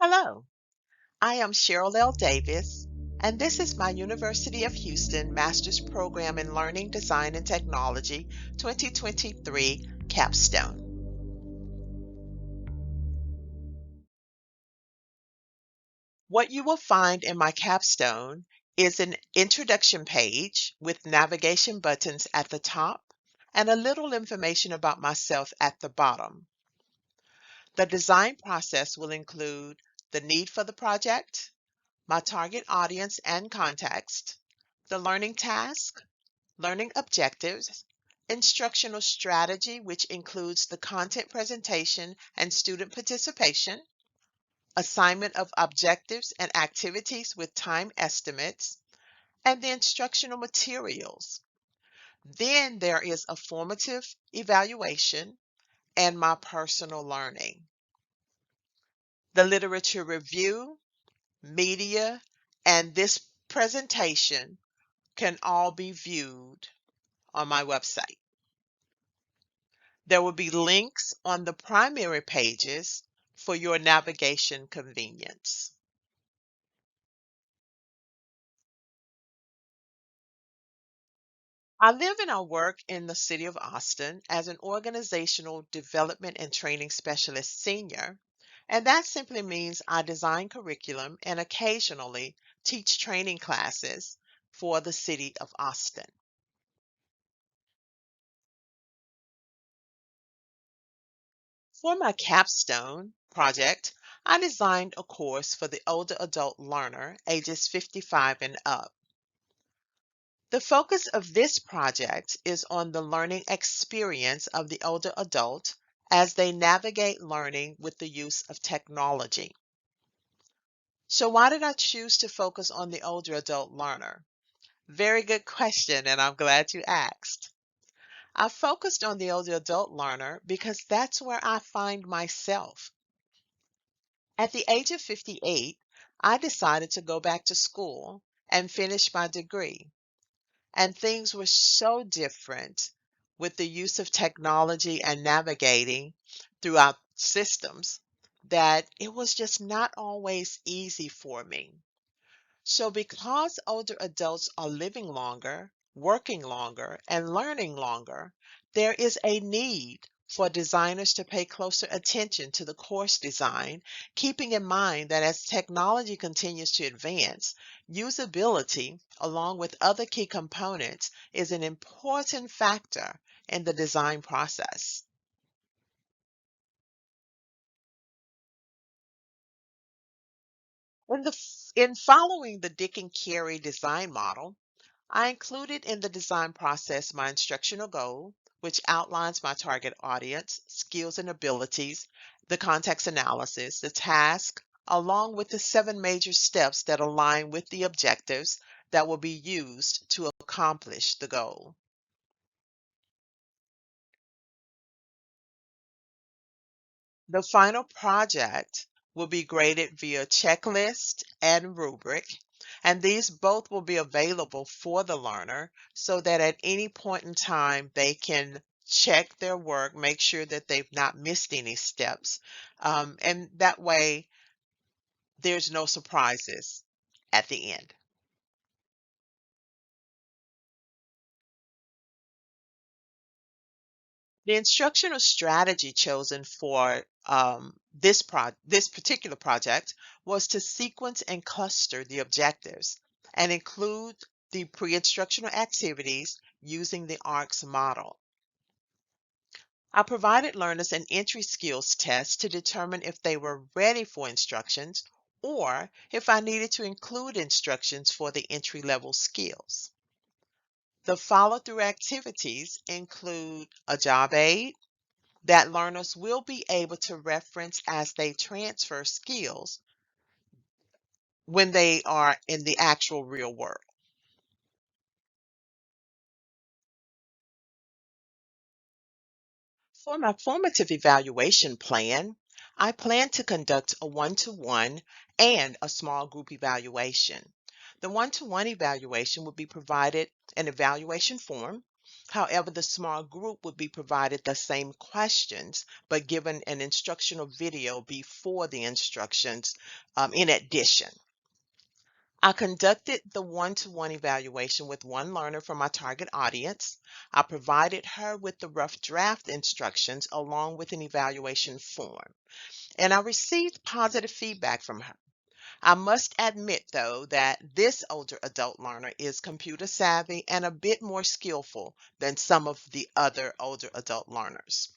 Hello, I am Cheryl L. Davis, and this is my University of Houston Master's Program in Learning, Design, and Technology 2023 Capstone. What you will find in my capstone is an introduction page with navigation buttons at the top and a little information about myself at the bottom. The design process will include the need for the project, my target audience and context, the learning task, learning objectives, instructional strategy, which includes the content presentation and student participation, assignment of objectives and activities with time estimates, and the instructional materials. Then there is a formative evaluation and my personal learning. The literature review, media, and this presentation can all be viewed on my website. There will be links on the primary pages for your navigation convenience. I live and I work in the city of Austin as an organizational development and training specialist senior, and that simply means I design curriculum and occasionally teach training classes for the city of Austin. For my capstone project, I designed a course for the older adult learner, ages 55 and up. The focus of this project is on the learning experience of the older adult as they navigate learning with the use of technology. So why did I choose to focus on the older adult learner? Very good question, and I'm glad you asked. I focused on the older adult learner because that's where I find myself. At the age of 58, I decided to go back to school and finish my degree. And things were so different with the use of technology and navigating throughout systems that it was just not always easy for me. So, because older adults are living longer, working longer, and learning longer, there is a need for designers to pay closer attention to the course design, keeping in mind that as technology continues to advance, usability, along with other key components, is an important factor in the design process. In following the Dick and Carey design model, I included in the design process my instructional goal, which outlines my target audience, skills and abilities, the context analysis, the task, along with the 7 major steps that align with the objectives that will be used to accomplish the goal. The final project will be graded via checklist and rubric, and these both will be available for the learner so that at any point in time they can check their work, make sure that they've not missed any steps, and that way there's no surprises at the end. The instructional strategy chosen for this particular project was to sequence and cluster the objectives and include the pre-instructional activities using the ARCS model. I provided learners an entry skills test to determine if they were ready for instructions or if I needed to include instructions for the entry-level skills. The follow-through activities include a job aid that learners will be able to reference as they transfer skills when they are in the actual real world. For my formative evaluation plan, I plan to conduct a one-to-one and a small group evaluation. The one-to-one evaluation will be provided an evaluation form However, the small group would be provided the same questions, but given an instructional video before the instructions in addition. I conducted the one-to-one evaluation with one learner from my target audience. I provided her with the rough draft instructions along with an evaluation form, and I received positive feedback from her. I must admit, though, that this older adult learner is computer savvy and a bit more skillful than some of the other older adult learners.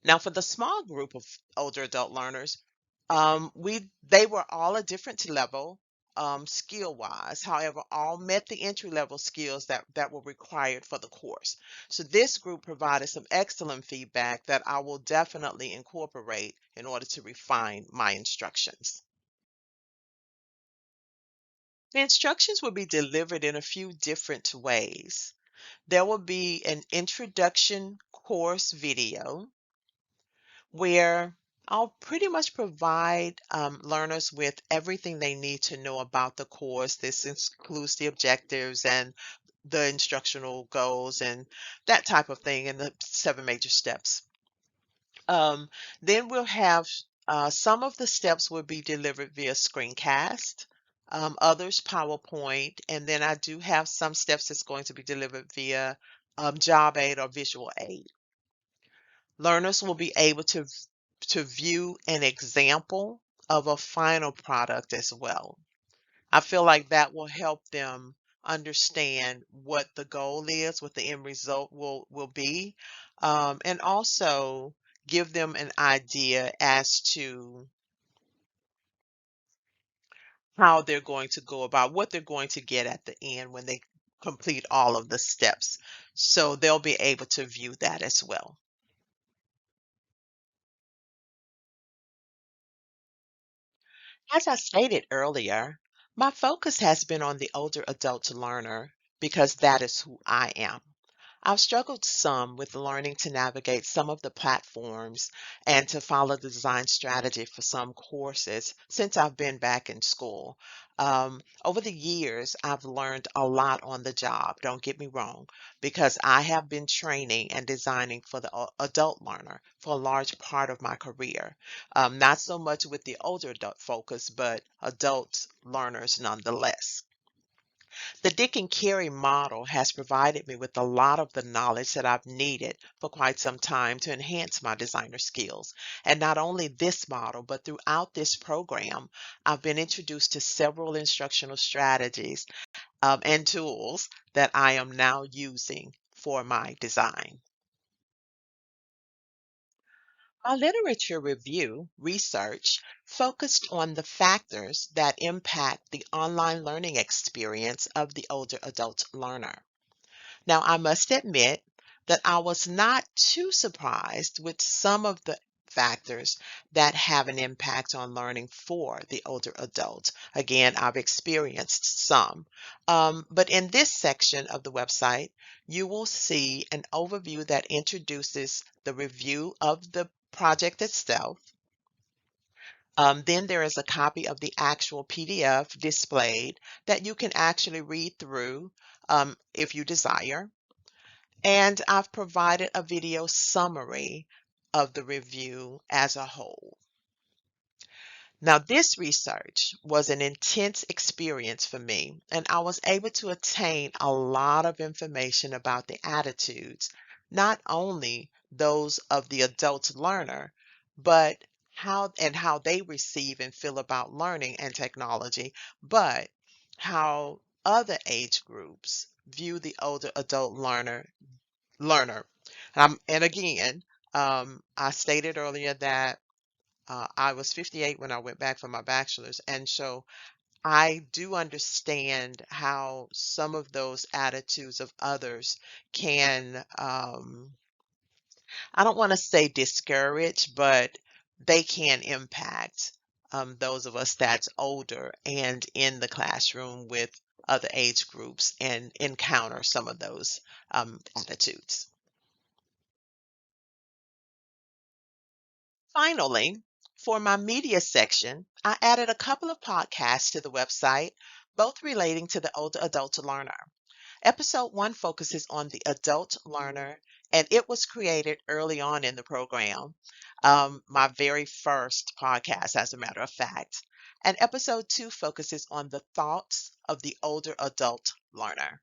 Now, for the small group of older adult learners, they were all a different level skill wise. However, all met the entry level skills that were required for the course. So this group provided some excellent feedback that I will definitely incorporate in order to refine my instructions. The instructions will be delivered in a few different ways. There will be an introduction course video where I'll pretty much provide learners with everything they need to know about the course. This includes the objectives and the instructional goals and that type of thing, and the 7 major steps. Um, then we'll have some of the steps will be delivered via screencast, others PowerPoint, and then I do have some steps that's going to be delivered via job aid or visual aid. Learners will be able to view an example of a final product as well. I feel like that will help them understand what the goal is, what the end result will be, and also give them an idea as to how they're going to go about what they're going to get at the end when they complete all of the steps. So they'll be able to view that as well. As I stated earlier, my focus has been on the older adult learner because that is who I am. I've struggled some with learning to navigate some of the platforms and to follow the design strategy for some courses since I've been back in school. Over the years, I've learned a lot on the job, don't get me wrong, because I have been training and designing for the adult learner for a large part of my career. Not so much with the older adult focus, but adult learners nonetheless. The Dick and Carey model has provided me with a lot of the knowledge that I've needed for quite some time to enhance my designer skills. And not only this model, but throughout this program, I've been introduced to several instructional strategies and tools that I am now using for my design. My literature review research focused on the factors that impact the online learning experience of the older adult learner. Now, I must admit that I was not too surprised with some of the factors that have an impact on learning for the older adult. Again, I've experienced some. But in this section of the website, you will see an overview that introduces the review of the project itself. Then there is a copy of the actual PDF displayed that you can actually read through if you desire. And I've provided a video summary of the review as a whole. Now, this research was an intense experience for me, and I was able to attain a lot of information about the attitudes, not only those of the adult learner, but how they receive and feel about learning and technology, but how other age groups view the older adult learner. And again, I stated earlier that I was 58 when I went back for my bachelor's, and so I do understand how some of those attitudes of others can, I don't want to say discourage, but they can impact those of us that's older and in the classroom with other age groups and encounter some of those attitudes. Finally, for my media section, I added a couple of podcasts to the website, both relating to the older adult learner. Episode 1 focuses on the adult learner, and it was created early on in the program, my very first podcast, as a matter of fact. And episode 2 focuses on the thoughts of the older adult learner.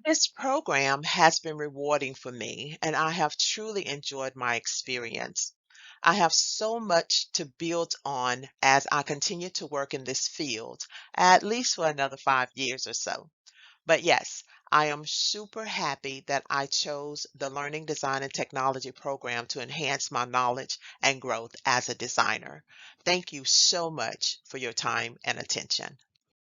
This program has been rewarding for me, and I have truly enjoyed my experience. I have so much to build on as I continue to work in this field, at least for another 5 years or so. But yes, I am super happy that I chose the Learning Design and Technology program to enhance my knowledge and growth as a designer. Thank you so much for your time and attention.